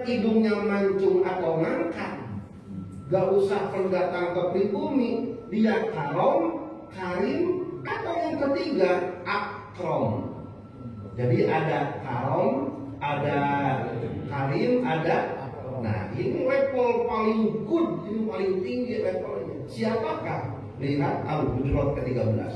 hidungnya mancung atau ngangkat, gak usah pendatang ke pribumi, dia karom, karim, atau yang ketiga akrom. Jadi ada karom, ada karim, ada. Nah ini level paling good, ini paling tinggi levelnya. Siapakah? Lihat Al-Hujurat ke-13.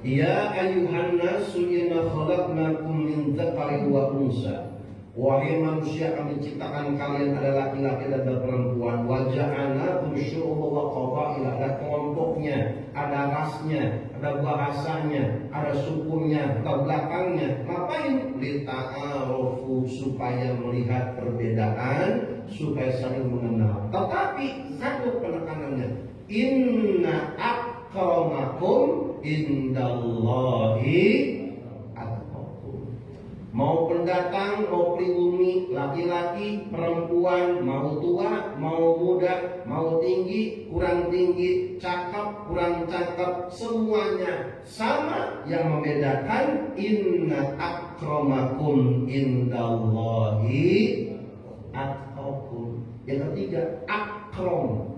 Ya ayuhan nasu inna khalaqnakum min dzakarin wa unsa. Wahai manusia, kami ciptakan kalian ada laki-laki dan ada perempuan. Wa ja'alnakum syu'uban wa qabaila, ada kelompoknya, ada rasnya, ada bahasanya, ada sukunya, atau belakangnya. Ngapain? Lita'arofu, supaya melihat perbedaan, supaya saling mengenal. Tetapi satu penekanannya, inna akramakum indallahi atqakum. Mau pendatang, mau pribumi, laki-laki, perempuan, mau tua, mau muda, mau tinggi, kurang tinggi, cakep, kurang cakep, semuanya sama. Yang membedakan inna akramakum indallahi atqakum. Yang ketiga, akram,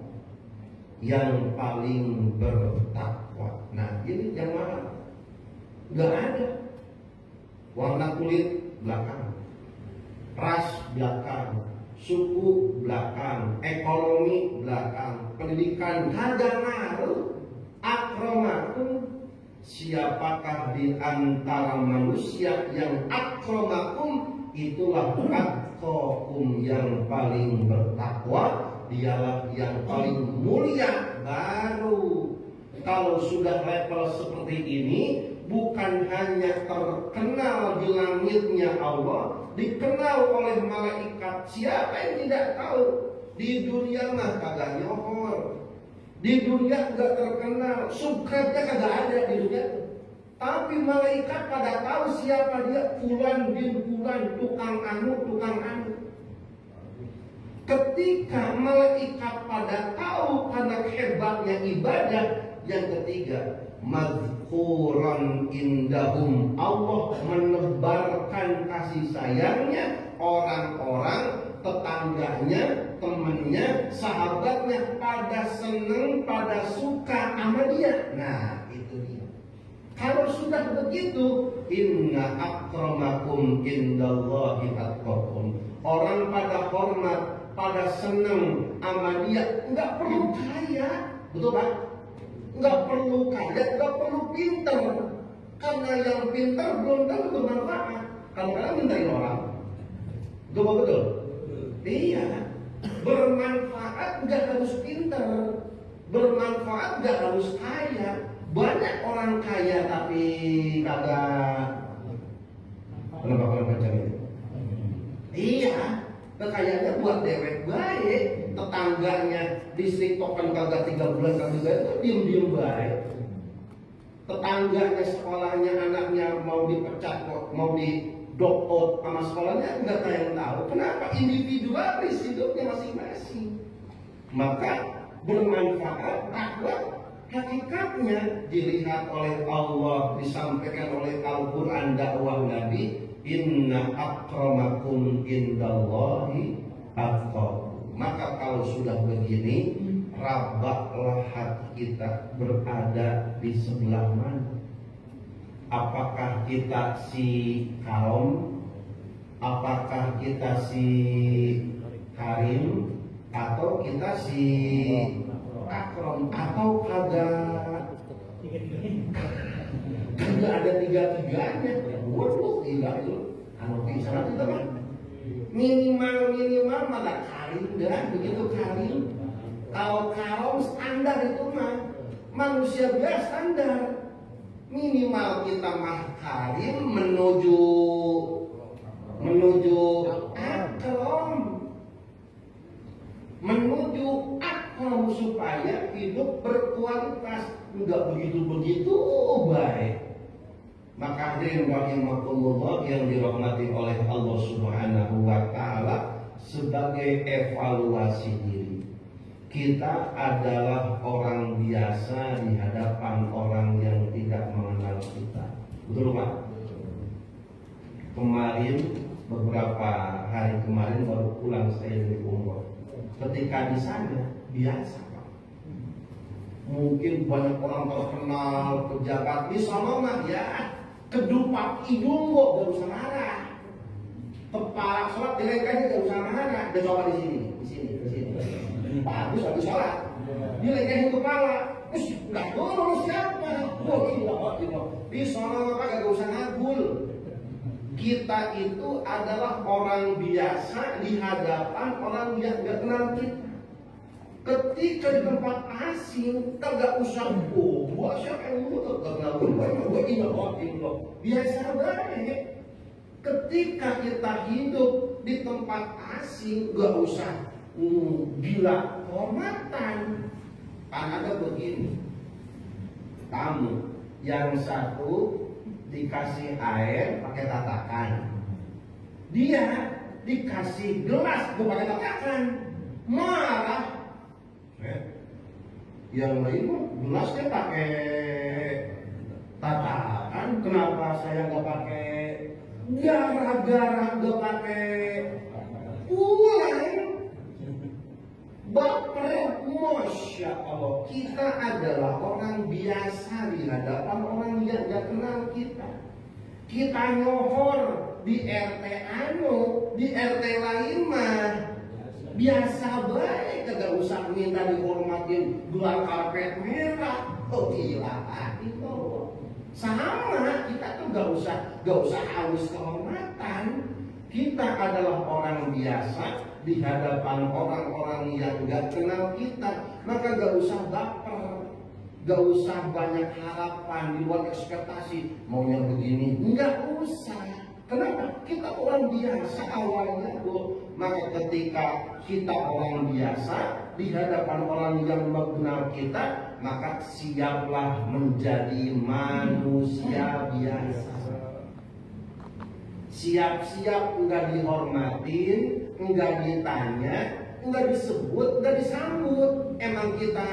yang paling bertakwa. Nah ini yang mana? Gak ada. Warna kulit belakang, ras belakang, suku belakang, ekonomi belakang, pendidikan kagak ngaruh. Akramakum, siapakah di antara manusia yang akramakum, itulah atqakum, yang paling bertakwa, dialah yang paling mulia. Baru kalau sudah level seperti ini, bukan hanya terkenal di langitnya Allah, dikenal oleh malaikat. Siapa yang tidak tahu? Di dunia mah kagak nyohor, di dunia enggak terkenal, subscribe-nya kagak ada di dunia. Tapi malaikat pada tahu siapa dia, fulan bin fulan, tukang anu, tukang anu. Ketika malaikat pada tahu karena hebatnya ibadah. Yang ketiga, mazkuran indahum, Allah menebarkan kasih sayangnya, orang-orang, tetangganya, temannya, sahabatnya pada seneng, pada suka sama dia. Nah itu dia. Kalau sudah begitu, inna akramakum indallahi atqakum, orang pada hormat, pada seneng sama dia, nggak perlu kaya, betul Pak? Nggak perlu kaya, nggak perlu pintar, karena yang pintar belum tentu bermanfaat. Kalau kalian mintain orang, betul? Iya, bermanfaat nggak harus pintar, bermanfaat nggak harus kaya. Banyak orang kaya tapi kagak. Kenapa kalian percaya itu? Iya, kekayaannya buat dewek baik, tetangganya distriktokan kagak 3 bulan kagak itu diem baik. Tetangganya sekolahnya anaknya mau dipecat, mau di drop out sama sekolahnya, nggak ada yang tahu. Kenapa? Individualis hidupnya masing-masing. Maka bermanfaat takwa hakikatnya dilihat oleh Allah, disampaikan oleh Al-Quran, dakwah Nabi, inna akramakum indallahi atqakum. Maka kalau sudah begini, rabaklah hati kita berada di sebelah mana. Apakah kita si kaum, apakah kita si karim, atau kita si akram, atau kagak ada tiga-tiganya. Waduh, tidak itu anu bisa itu teman. Minimal mana karim dah, begitu karim. Kalau kaum standar itu mah manusia biasa standar. Minimal kita mah karim menuju akram, menuju akram supaya hidup berkualitas, enggak begitu baik. Maka hadirin rahimakumullah yang dirahmati oleh Allah Subhanahu wa taala, sebagai evaluasi diri. Kita adalah orang biasa di hadapan orang yang tidak mengenal kita. Betul Pak? Kemarin beberapa hari kemarin baru pulang saya dari umroh. Ketika di sana biasa Pak. Mungkin banyak orang terkenal, pejabat di sana mah ya kedupak hidung kok gak usah marah. Kepala sholat dilengkahin gak usah marah. Dia coba di sini. Bagus habis sholat. Dilengkahin kepala. Terus nggak tahu siapa. Di sana mah gak usah ngagul. Kita itu adalah orang biasa di hadapan orang yang gak kenal kita. Ketika di tempat asing, kagak usah gua siapa yang lu kagak gua ini biasa banget. Ketika kita hidup di tempat asing, gak usah gila hormatan. Kan ada begini, tamu yang satu dikasih air pakai tatakan, dia dikasih gelas bukan pakai tatakan, marah. Yang lain gelasnya pakai tatakan, kenapa saya nggak pakai? Gara-gara nggak pakai pulang, baper. Masya Allah, kita adalah orang biasa di hadapan orang yang nggak kenal kita. Kita nyohor di RT di RT lain mah biasa baik, kagak usah minta dihormatin gelar karpet merah. Oh gila, itu sama. Kita tuh gak usah haus kehormatan. Kita adalah orang biasa di hadapan orang-orang yang gak kenal kita. Maka gak usah baper, gak usah banyak harapan di luar ekspektasi. Maunya begini, nggak usah. Kenapa? Kita orang biasa awalnya tuh. Maka ketika kita orang biasa di hadapan orang yang mengenal kita, maka siaplah menjadi manusia biasa. Siap-siap enggak dihormatin, enggak ditanya, enggak disebut, enggak disambut. Emang kita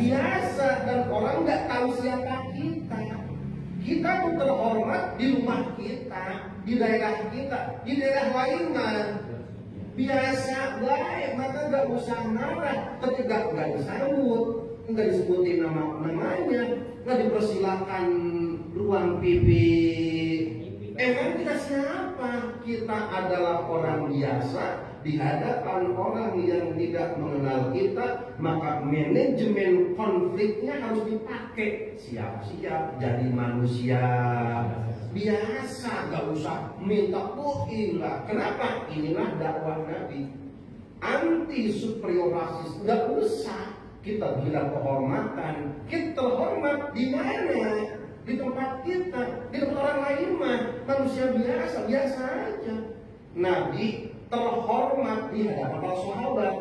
biasa dan orang enggak tahu siapa kita. Kita tuh terhormat di rumah kita, di daerah kita, di daerah lain mah biasa baik, maka gak usah marah ketika gak disambut, gak disebutin namanya, gak dipersilakan ruang pipi. Emang kita siapa? Kita adalah orang biasa di hadapan orang yang tidak mengenal kita, maka manajemen konfliknya harus dipakai. Siap-siap jadi manusia biasa, gak usah minta ilah. Kenapa? Inilah dakwah Nabi. Anti superioritas, gak usah kita bilang kehormatan. Kita terhormat di mana? Di tempat kita, di tempat orang lain mah manusia biasa aja. Nabi terhormat di hadapan para sahabat,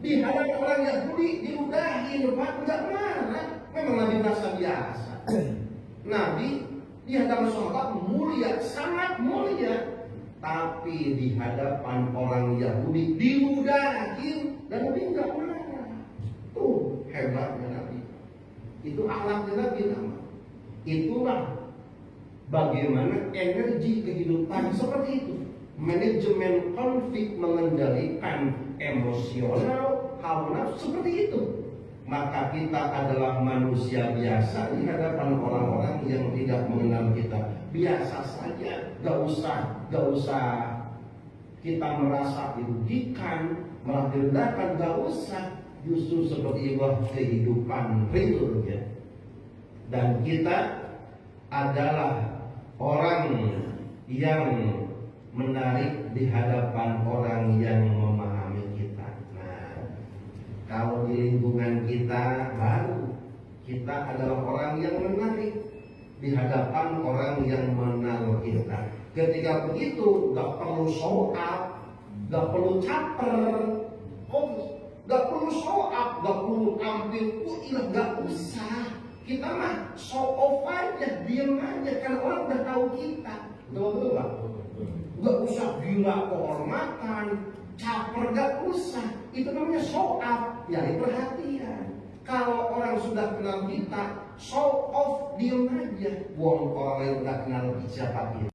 di hadapan orang Yahudi diludahin, nggak marah. Memang Nabi merasa biasa. Nabi di hadapan sahabat mulia, sangat mulia. Tapi di hadapan orang Yahudi diludahin dan Nabi nggak marah. Tuh hebatnya Nabi. Itu akhlaknya Nabi namanya. Itulah bagaimana energi kehidupan seperti itu. Manajemen konflik, mengendalikan emosional, hawa nafsu seperti itu. Maka kita adalah manusia biasa di hadapan orang-orang yang tidak mengenal kita. Biasa saja, gak usah kita merasa dirugikan, malah direndahkan, gak usah. Justru seperti itu kehidupan itu ya. Dan kita adalah orang yang menarik di hadapan orang yang memahami kita. Nah, kalau di lingkungan kita baru, kita adalah orang yang menarik di hadapan orang yang mengenal kita. Ketika begitu, gak perlu show up, gak perlu caper, gak perlu show up, gak perlu tampil, gak usah. Kita mah show off aja, diam aja, karena orang udah tahu kita. Betul gak? Gak usah gila kehormatan, caper, gak usah. Itu namanya show up, nyari perhatian. Kalau orang sudah kenal kita, show off, diam aja. Wong orang lain udah kenal siapa kita.